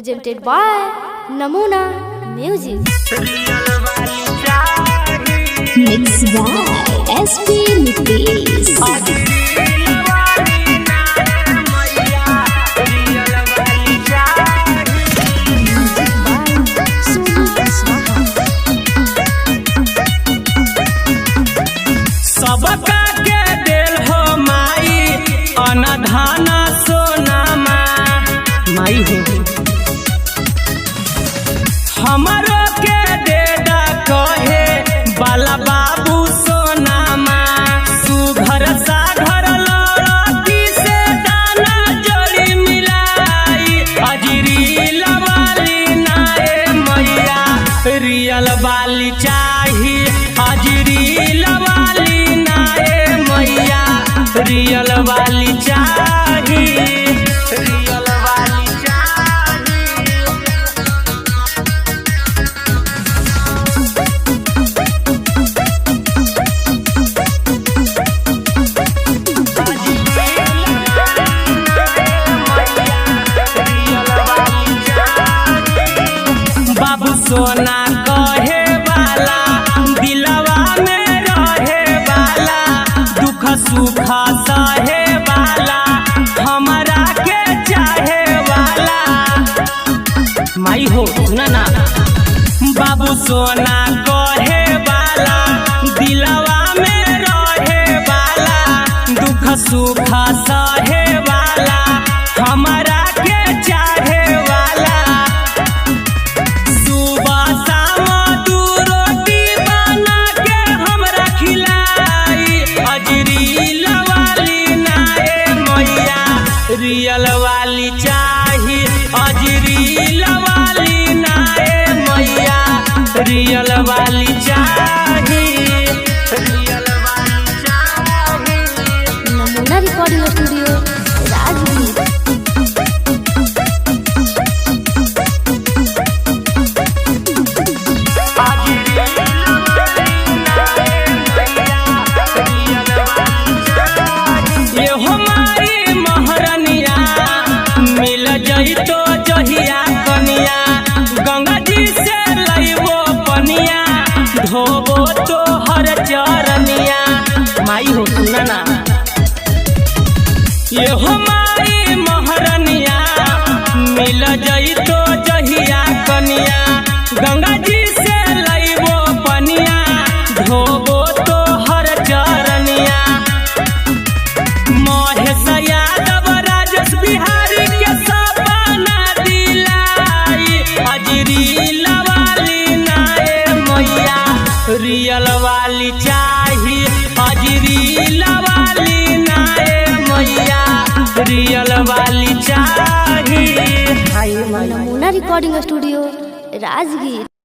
presented by Namuna Music. Mixed by SP Nitish. सबका के दिल हो माई अनधाना सोना माई हो हमारो के देदा कहे बाला बाबू सोना सुघर साघर लड़की से दाना जोड़ी मिलाई अजरी लवाली नाए मैया रियल वाली चाही अजरी लवाली रियल वाली चाही रियल वाली बाबू सोना कहे वाला दिलवा में रहे वाला दुख सुख सहे वाला हमारा के चाहे वाला माई हो सुना ना बाबू सोना कहे वाला दिलवा में रहे वाला दुख सुख सहे वाला हमारा के चाहे वाला सुबह शाम दू रोटी बना के हमरा खिलाई अजरी लवाली नाए मैया रियल वाली चाही अजरी लवाली नाए मैया रियल वाली चाही रियल वाली चाही Namuna Recording Studio, Rajgir. ये हमारी महरनिया मिल जइतो जहिया कनिया गंगा जी से लइबो पनिया धोबो तो हर चरनिया माई हो सुना ना ये हमारी महरनिया मिल जइतो जहिया कनिया गंगा जी से लइबो पनिया धोबो तो हर चरनिया महेश यादव राजेश बिहारी के सपना दिलाई अजरी लवाली नाए मैया रियल वाली चाही अजरी लवाली नाए मैया रियल वाली चाही Namuna Recording Studio, Rajgir.